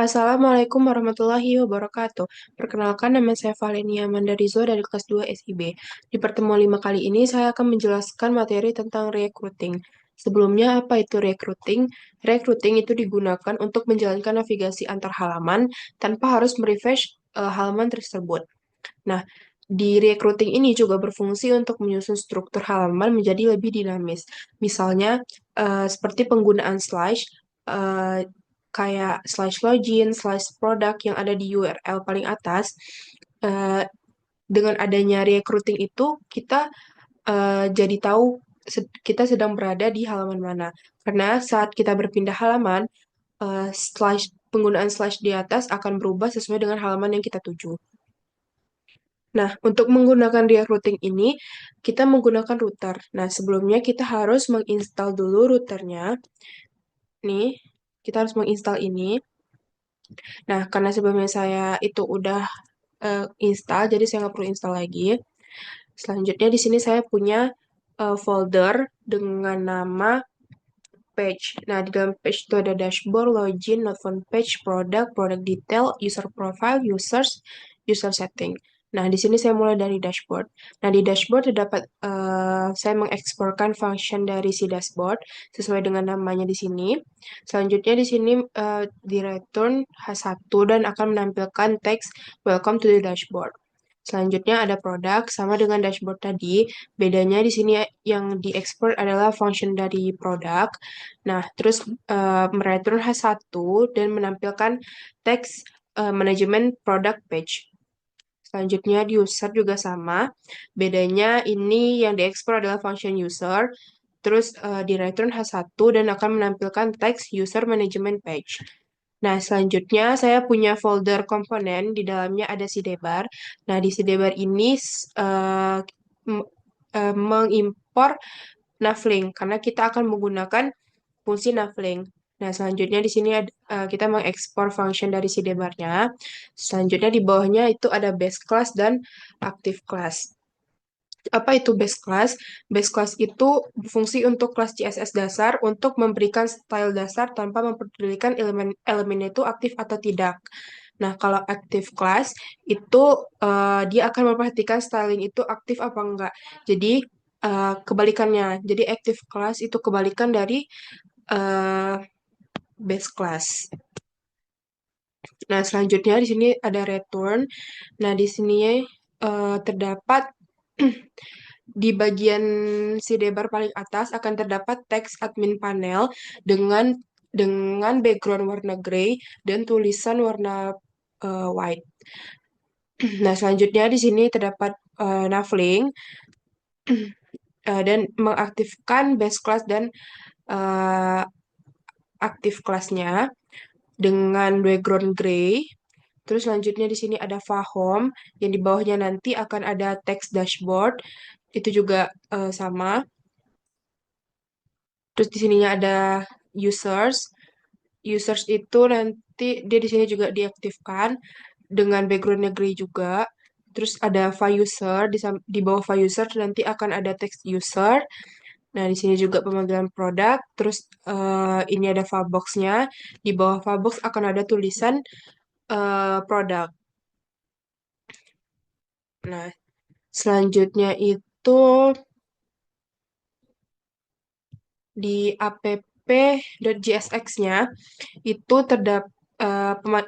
Assalamualaikum warahmatullahi wabarakatuh. Perkenalkan, nama saya Valenia Mandarizo dari kelas 2 SIB. Di pertemuan 5 kali ini, saya akan menjelaskan materi tentang recruiting. Sebelumnya, apa itu recruiting? Recruiting itu digunakan untuk menjalankan navigasi antar halaman tanpa harus merefresh halaman tersebut. Nah, di recruiting ini juga berfungsi untuk menyusun struktur halaman menjadi lebih dinamis. Misalnya, seperti penggunaan slash, eh, kayak slash login, slash produk yang ada di URL paling atas. Eh, dengan adanya recruiting itu, kita jadi tahu kita sedang berada di halaman mana. Karena saat kita berpindah halaman, penggunaan slash di atas akan berubah sesuai dengan halaman yang kita tuju. Nah, untuk menggunakan routing ini, kita menggunakan router. Nah, sebelumnya kita harus menginstal dulu routernya. Nih, kita harus menginstal ini. Nah, karena sebelumnya saya itu udah install, jadi saya nggak perlu install lagi. Selanjutnya di sini saya punya folder dengan nama page. Nah, di dalam page itu ada dashboard, login, not found page, product, product detail, user profile, users, user setting. Nah, di sini saya mulai dari dashboard. Nah, di dashboard terdapat saya mengeksporkan function dari si dashboard sesuai dengan namanya di sini. Selanjutnya di sini di return H1 dan akan menampilkan teks welcome to the dashboard. Selanjutnya ada produk sama dengan dashboard tadi. Bedanya di sini yang diekspor adalah function dari produk. Nah, terus mereturn H1 dan menampilkan teks manajemen product page. Selanjutnya di user juga sama. Bedanya ini yang diekspor adalah function user. Terus di return H1 dan akan menampilkan teks user management page. Nah, selanjutnya saya punya folder komponen, di dalamnya ada sidebar. Nah, di sidebar ini mengimpor navlink, karena kita akan menggunakan fungsi navlink. Nah, selanjutnya di sini kita mengekspor function dari sidebarnya. Selanjutnya di bawahnya itu ada base class dan active class. Apa itu base class? Base class itu berfungsi untuk kelas CSS dasar untuk memberikan style dasar tanpa mempedulikan elemen itu aktif atau tidak. Nah, kalau active class itu dia akan memperhatikan styling itu aktif apa enggak. Jadi kebalikannya. Jadi active class itu kebalikan dari uh, base class. Nah, selanjutnya di sini ada return. Nah, di sini terdapat di bagian sidebar paling atas akan terdapat teks admin panel dengan background warna grey dan tulisan warna white. Nah, selanjutnya di sini terdapat navlink dan mengaktifkan base class dan uh, aktif kelasnya dengan background gray. Terus selanjutnya di sini ada Fahom, yang di bawahnya nanti akan ada teks dashboard. Itu juga sama. Terus di sininya ada users. Users itu nanti dia di sini juga diaktifkan dengan backgroundnya gray juga. Terus ada file user, di bawah file user nanti akan ada teks user. Nah, di sini juga pemanggilan produk. Terus ini ada file box-nya. Di bawah file box akan ada tulisan produk. Nah, selanjutnya itu di app.jsx-nya itu terdapat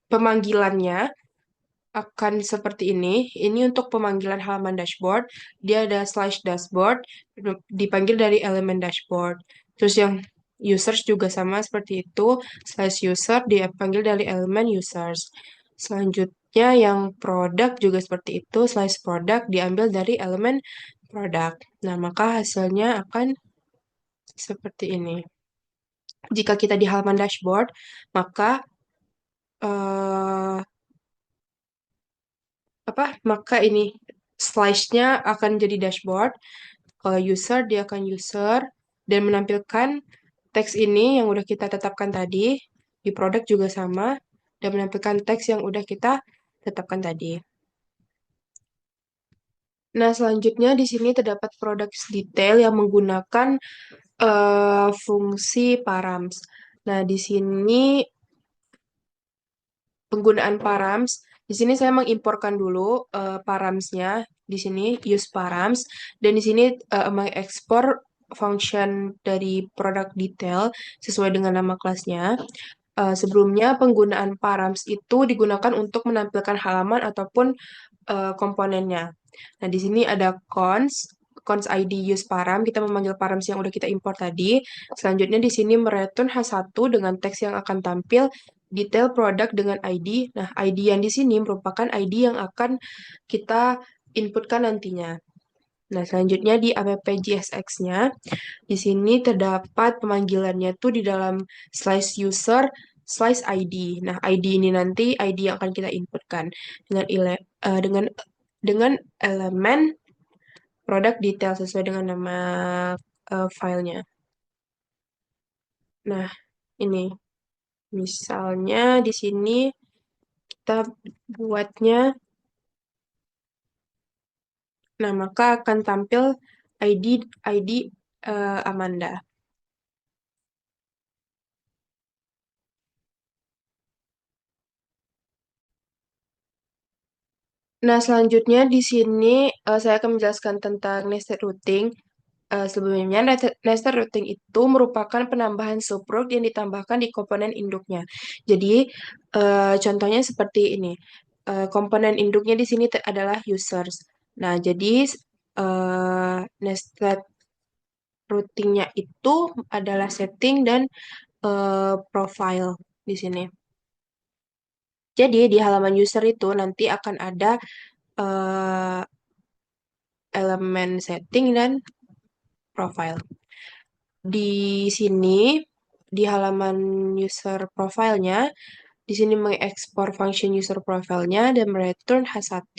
pemanggilannya akan seperti ini. Ini untuk pemanggilan halaman dashboard. Dia ada slash dashboard, dipanggil dari elemen dashboard. Terus yang users juga sama seperti itu. Slash user dipanggil dari elemen users. Selanjutnya yang produk juga seperti itu. Slash produk diambil dari elemen produk. Nah, maka hasilnya akan seperti ini. Jika kita di halaman dashboard, maka eh, maka ini slide-nya akan jadi dashboard. Kalau user, dia akan user dan menampilkan teks ini yang udah kita tetapkan tadi. Di produk juga sama dan menampilkan teks yang udah kita tetapkan tadi. Nah, selanjutnya di sini terdapat product detail yang menggunakan fungsi params. Nah, di sini penggunaan params. Di sini saya mengimporkan dulu paramsnya. Di sini use params dan di sini mengekspor function dari produk detail sesuai dengan nama kelasnya. Sebelumnya penggunaan params itu digunakan untuk menampilkan halaman ataupun komponennya. Nah, di sini ada cons ID use param, kita memanggil params yang udah kita import tadi. Selanjutnya di sini mereturn H1 dengan teks yang akan tampil detail produk dengan ID. Nah, ID yang di sini merupakan ID yang akan kita inputkan nantinya. Nah, selanjutnya di app JSX-nya, di sini terdapat pemanggilannya tuh di dalam slice user, slice ID. Nah, ID ini nanti ID yang akan kita inputkan dengan dengan elemen produk detail sesuai dengan nama filenya. Nah, ini misalnya di sini kita buatnya, nah maka akan tampil ID Amanda. Nah, selanjutnya di sini saya akan menjelaskan tentang nested routing. Sebelumnya, nested routing itu merupakan penambahan subroute yang ditambahkan di komponen induknya. Jadi, contohnya seperti ini. Komponen induknya di sini adalah users. Nah, jadi nested routingnya itu adalah setting dan profile di sini. Jadi, di halaman user itu nanti akan ada eh, elemen setting dan profile. Di sini, di halaman user profile-nya, di sini mengekspor function user profile-nya dan mereturn H1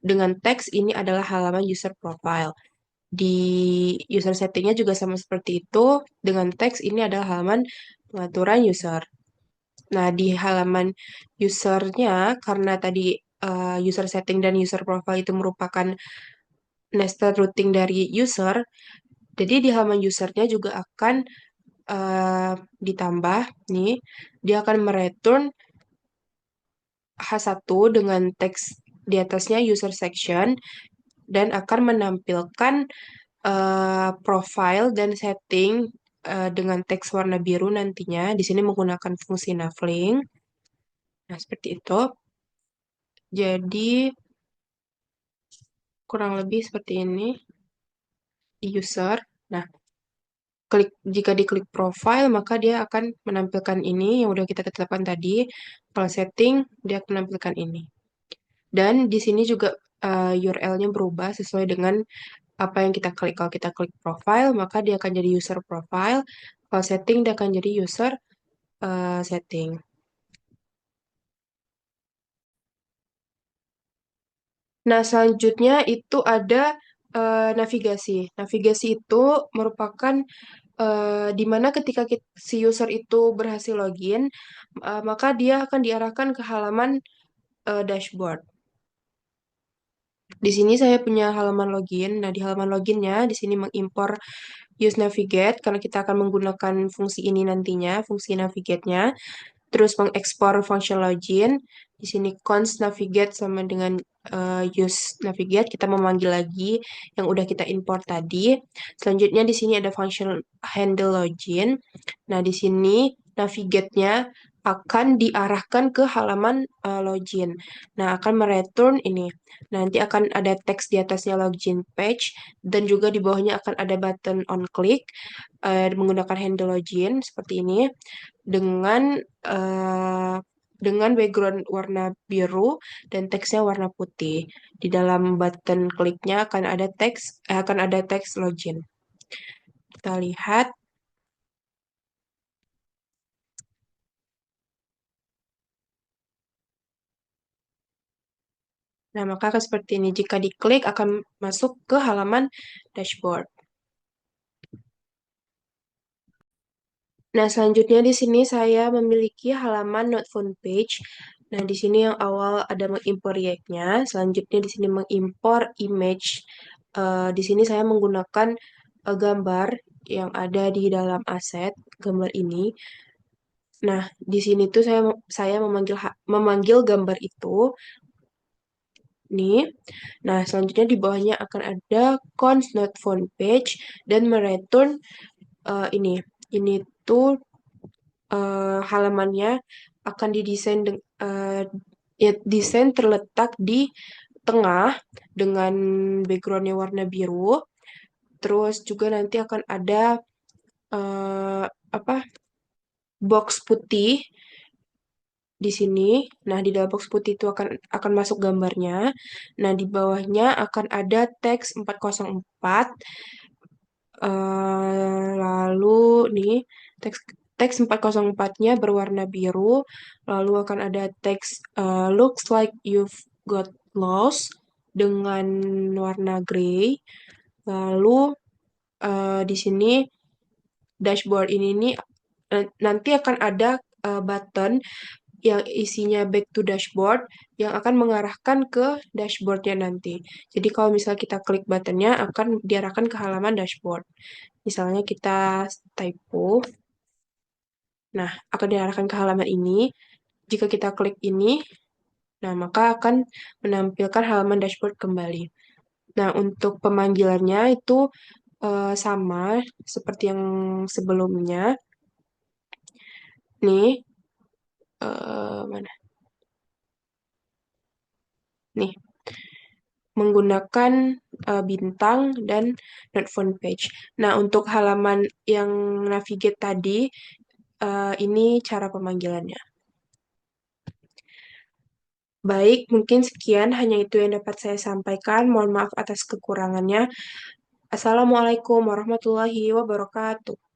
dengan teks ini adalah halaman user profile. Di user setting-nya juga sama seperti itu, dengan teks ini adalah halaman pengaturan user. Nah, di halaman usernya, karena tadi user setting dan user profile itu merupakan nested routing dari user, jadi di halaman usernya juga akan eh, ditambah nih, dia akan mereturn H1 dengan teks di atasnya user section dan akan menampilkan profile dan setting dengan teks warna biru nantinya. Di sini menggunakan fungsi navlink. Nah, seperti itu. Jadi, kurang lebih seperti ini di user. Nah, jika diklik profile, maka dia akan menampilkan ini yang udah kita tetapkan tadi. Kalau setting, dia akan menampilkan ini. Dan di sini juga URL-nya berubah sesuai dengan apa yang kita klik. Kalau kita klik profile, maka dia akan jadi user profile. Kalau setting, dia akan jadi user setting. Nah, selanjutnya itu ada navigasi. Navigasi itu merupakan di mana ketika si user itu berhasil login, maka dia akan diarahkan ke halaman dashboard. Di sini saya punya halaman login. Nah, di halaman loginnya, di sini mengimpor use navigate karena kita akan menggunakan fungsi ini nantinya, fungsi navigate-nya. Terus mengekspor function login. Di sini const navigate sama dengan use navigate kita memanggil lagi yang udah kita import tadi. Selanjutnya di sini ada function handle login. Nah, di sini navigate-nya akan diarahkan ke halaman login. Nah, akan mereturn ini. Nanti akan ada teks di atasnya login page dan juga di bawahnya akan ada button on click menggunakan handle login seperti ini dengan eh, dengan background warna biru dan teksnya warna putih. Di dalam button kliknya akan ada teks login. Kita lihat. Nah, maka akan seperti ini. Jika diklik akan masuk ke halaman dashboard. Nah, selanjutnya di sini saya memiliki halaman not found page. Nah, di sini yang awal ada mengimpor React-nya. Selanjutnya di sini mengimpor image. Di sini saya menggunakan gambar yang ada di dalam aset gambar ini. Nah, di sini tuh saya memanggil gambar itu nih. Nah, selanjutnya di bawahnya akan ada cons not found page dan mereturn ini. Ini tuh halamannya akan ya, desain terletak di tengah dengan backgroundnya warna biru. Terus juga nanti akan ada eh, apa box putih di sini. Nah, di dalam box putih itu akan masuk gambarnya. Nah, di bawahnya akan ada teks 404. Lalu nih teks teks 404-nya berwarna biru. Lalu akan ada teks looks like you've got lost dengan warna grey. Lalu di sini dashboard ini nih nanti akan ada button yang isinya back to dashboard yang akan mengarahkan ke dashboardnya nanti. Jadi kalau misalnya kita klik buttonnya akan diarahkan ke halaman dashboard. Misalnya kita typo, nah akan diarahkan ke halaman ini. Jika kita klik ini, nah maka akan menampilkan halaman dashboard kembali. Nah untuk pemanggilannya itu sama seperti yang sebelumnya. Nih, mana? Nih, menggunakan bintang dan not found page. Nah, untuk halaman yang navigate tadi, ini cara pemanggilannya. Baik, mungkin sekian hanya itu yang dapat saya sampaikan. Mohon maaf atas kekurangannya. Assalamualaikum warahmatullahi wabarakatuh.